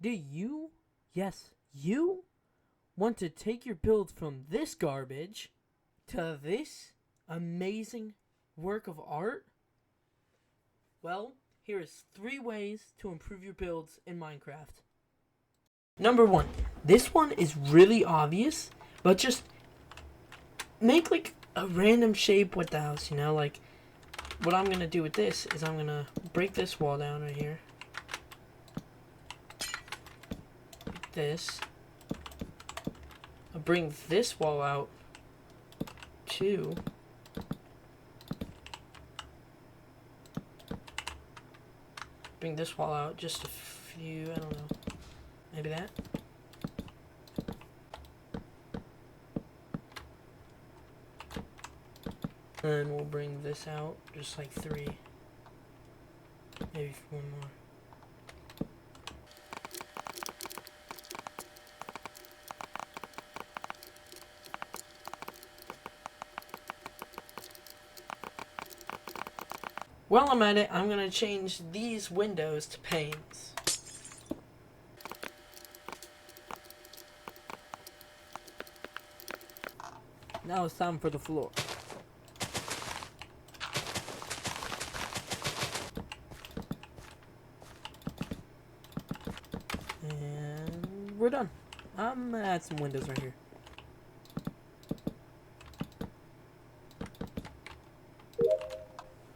Do you, yes, you, want to take your build from this garbage to this amazing work of art? Well, here is 3 ways to improve your builds in Minecraft. Number 1, this one is really obvious, but just make like a random shape with the house, like what I'm gonna do with this is I'm gonna break this wall down right here. Like this. I'll bring this wall out too. Bring this wall out just a few, I don't know, maybe that. And we'll bring this out just like 3, maybe 1 more. While I'm at it, I'm going to change these windows to panes. Now it's time for the floor. And we're done. I'm going to add some windows right here.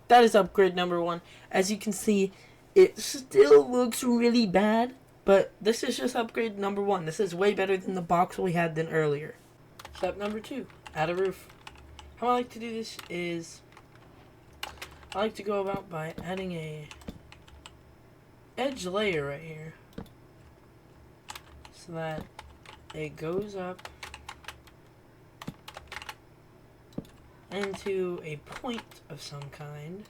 That is upgrade number 1. As you can see, it still looks really bad, but this is just upgrade number 1. This is way better than the box we had than earlier. Step number 2, add a roof. How I like to do this is, I like to go about by adding a edge layer right here, so that it goes up into a point of some kind.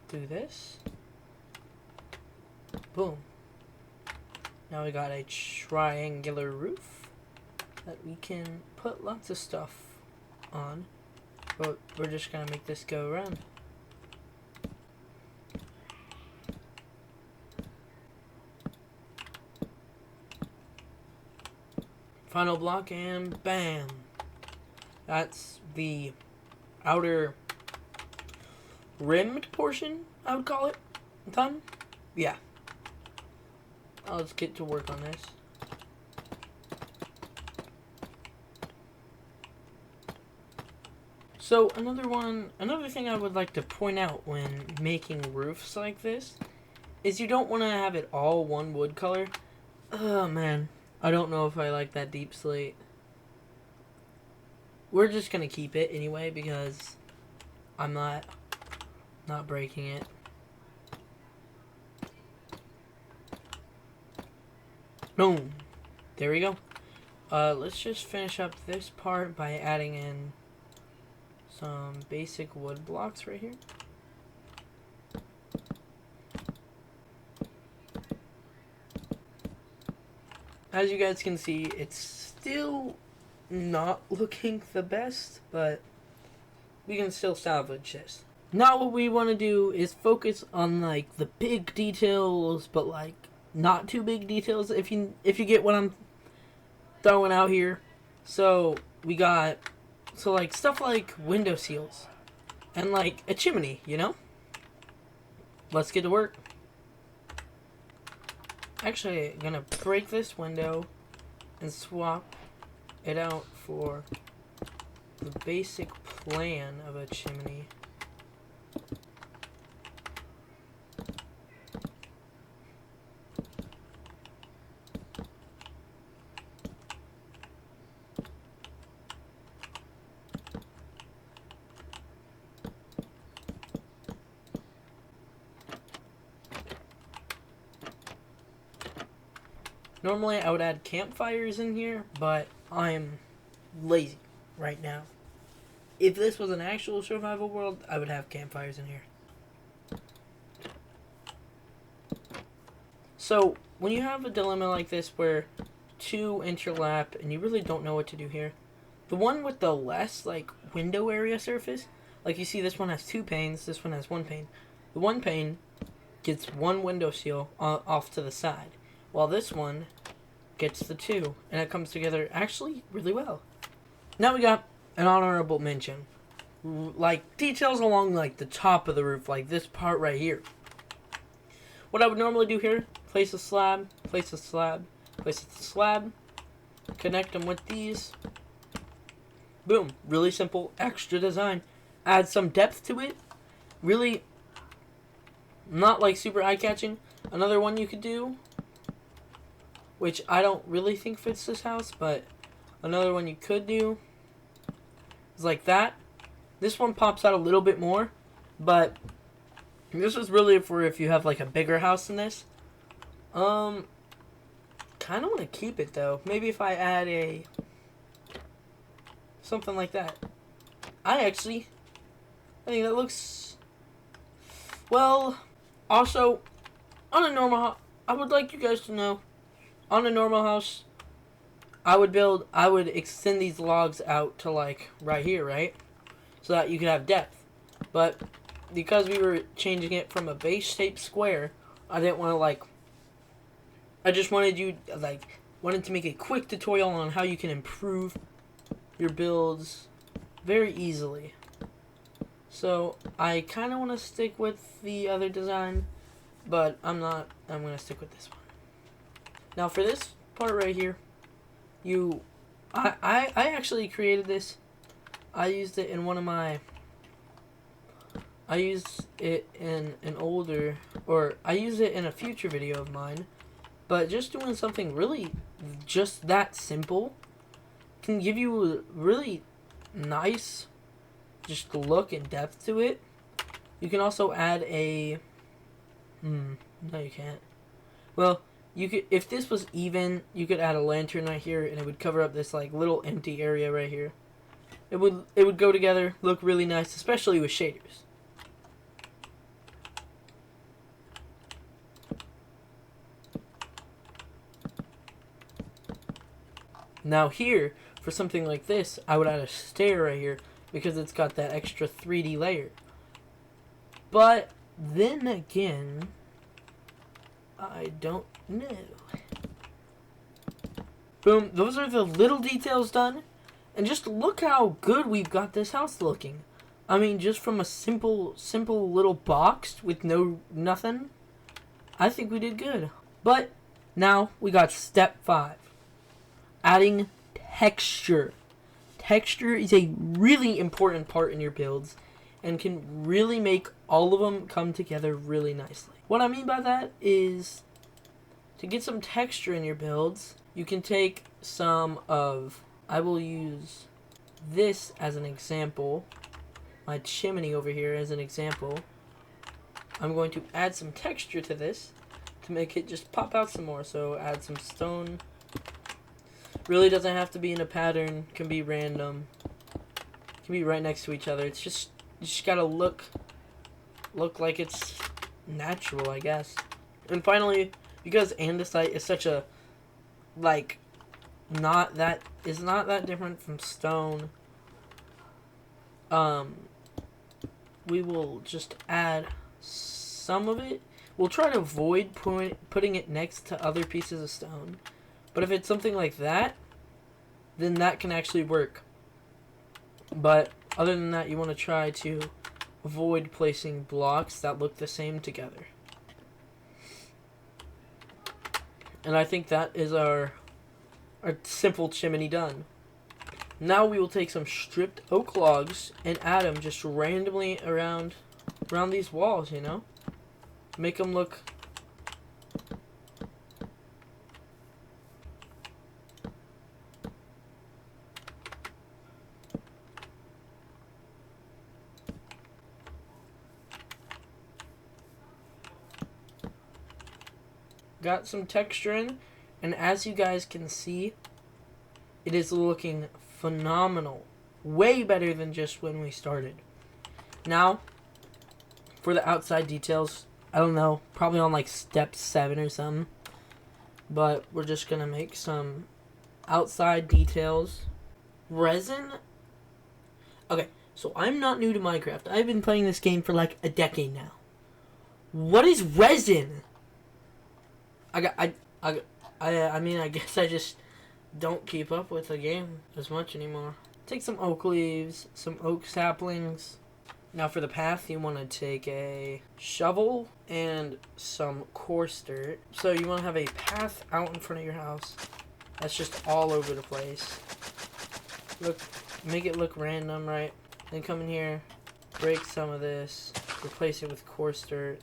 Do this. Boom. Now we got a triangular roof that we can put lots of stuff on, but we're just gonna make this go around. Final block and bam. That's the outer rimmed portion, I would call it. Done? Yeah. Let's get to work on this. So another thing I would like to point out when making roofs like this is you don't want to have it all one wood color. Oh man, I don't know if I like that deep slate. We're just gonna keep it anyway because I'm not breaking it. Boom. There we go. Let's just finish up this part by adding in some basic wood blocks right here. As you guys can see, it's still not looking the best, but we can still salvage this. Now what we want to do is focus on like the big details, but like not too big details, if you get what I'm throwing out here. So we got like stuff like window seals and like a chimney, Let's get to work. Actually, I'm gonna break this window and swap it out for the basic plan of a chimney. Normally I would add campfires in here, but I'm lazy right now. If this was an actual survival world, I would have campfires in here. So, when you have a dilemma like this where 2 interlap and you really don't know what to do here, the one with the less, like, window area surface, like you see this one has 2 panes, this one has 1 pane. The 1 pane gets 1 window seal off to the side, while this one gets the 2, and it comes together actually really well. Now we got an honorable mention. Like, details along, like, the top of the roof, like this part right here. What I would normally do here, place a slab, place a slab, place a slab, connect them with these. Boom. Really simple, extra design. Add some depth to it. Really not, like, super eye-catching. Another one you could do, which I don't really think fits this house, but another one you could do is like that. This one pops out a little bit more, but this is really for if you have like a bigger house than this. Kind of want to keep it though. Maybe if I add a something like that. I think that looks well. Also, on a normal house, I would like you guys to know, on a normal house, I would extend these logs out to like right here, right? So that you could have depth. But because we were changing it from a base shaped square, I didn't want to like, I just wanted to make a quick tutorial on how you can improve your builds very easily. So I kind of want to stick with the other design, but I'm going to stick with this one. Now for this part right here, I actually created this. I used it in I used it in a future video of mine, but just doing something really just that simple can give you a really nice just look and depth to it. You can also add a no, you can't. Well, you could, if this was even, you could add a lantern right here and it would cover up this like little empty area right here. It would go together, look really nice, especially with shaders. Now here, for something like this, I would add a stair right here because it's got that extra 3D layer. But then again, I don't know. Boom, those are the little details done. And just look how good we've got this house looking. I mean, just from a simple little box with nothing, I think we did good. But now we got step 5. Adding texture. Texture is a really important part in your builds and can really make all of them come together really nicely. What I mean by that is, to get some texture in your builds, you can take some of, I will use this as an example, my chimney over here as an example. I'm going to add some texture to this to make it just pop out some more. So add some stone. Really doesn't have to be in a pattern, can be random, can be right next to each other. It's just, you just gotta look like it's natural, I guess. And finally, because andesite is such a, like, not that different from stone, we will just add some of it. We'll try to avoid putting it next to other pieces of stone. But if it's something like that, then that can actually work. But other than that, you want to try to avoid placing blocks that look the same together. And I think that is our simple chimney done. Now we will take some stripped oak logs and add them just randomly around these walls, you know? Make them look... Got some texture in, and as you guys can see, it is looking phenomenal. Way better than just when we started. Now, for the outside details, I don't know, probably on like step 7 or something. But we're just gonna make some outside details. Resin? Okay, so I'm not new to Minecraft. I've been playing this game for like a decade now. What is resin? I mean, I guess I just don't keep up with the game as much anymore. Take some oak leaves, some oak saplings. Now for the path, you want to take a shovel and some coarse dirt. So you want to have a path out in front of your house that's just all over the place. Make it look random, right? Then come in here, break some of this, replace it with coarse dirt.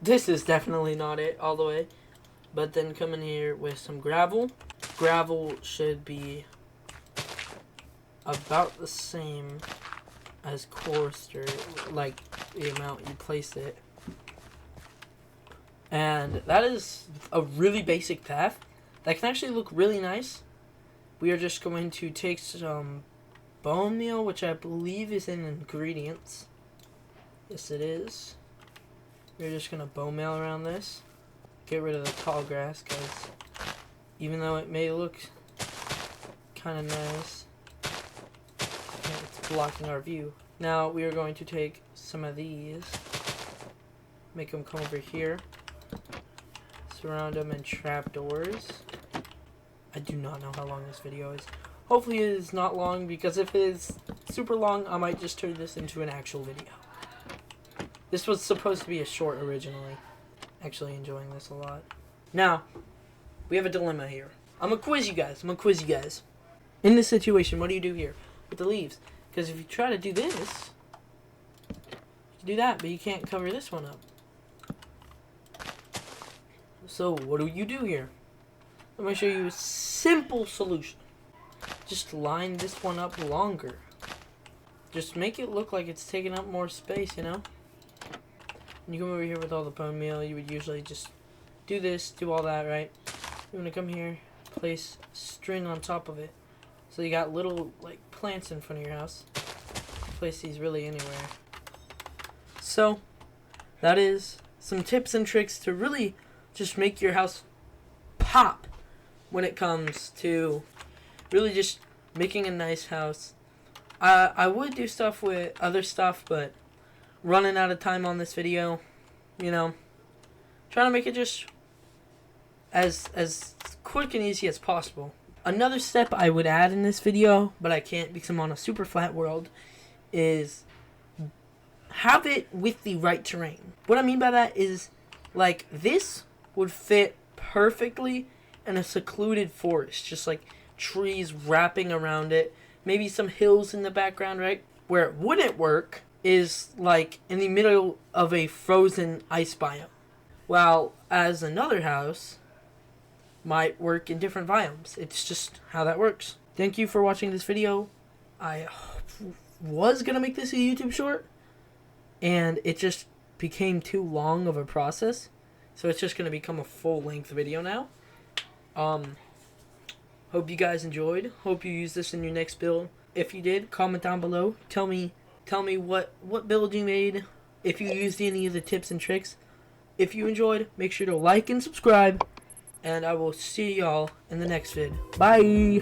This is definitely not it all the way. But then come in here with some gravel. Gravel should be about the same as coarse dirt, like the amount you place it. And that is a really basic path that can actually look really nice. We are just going to take some bone meal, which I believe is in ingredients. Yes, it is. We're just going to bone meal around this. Get rid of the tall grass, because even though it may look kind of nice, it's blocking our view. Now we are going to take some of these, make them come over here, surround them in trapdoors. I do not know how long this video is. Hopefully it is not long, because if it is super long, I might just turn this into an actual video. This was supposed to be a short originally. Actually enjoying this a lot. Now, we have a dilemma here. I'm gonna quiz you guys. In this situation, what do you do here with the leaves? Because if you try to do this, you can do that, but you can't cover this one up. So, what do you do here? I'm gonna show you a simple solution. Just line this one up longer. Just make it look like it's taking up more space, you know? When you come over here with all the bone meal, you would usually just do this, do all that, right? You want to come here, place string on top of it. So you got little, like, plants in front of your house. Place these really anywhere. So, that is some tips and tricks to really just make your house pop when it comes to really just making a nice house. I would do stuff with other stuff, but running out of time on this video, you know, trying to make it just as quick and easy as possible. Another step I would add in this video, but I can't because I'm on a super flat world, is have it with the right terrain. What I mean by that is, like, this would fit perfectly in a secluded forest, just like trees wrapping around it, maybe some hills in the background, right? Where it wouldn't work is like in the middle of a frozen ice biome, while as another house might work in different biomes. It's just how that works. Thank you for watching this video. I was gonna make this a YouTube short, and it just became too long of a process, so it's just gonna become a full-length video now. Hope you guys enjoyed. Hope you use this in your next build. If you did, comment down below. Tell me what build you made, if you used any of the tips and tricks. If you enjoyed, make sure to like and subscribe, and I will see y'all in the next vid. Bye!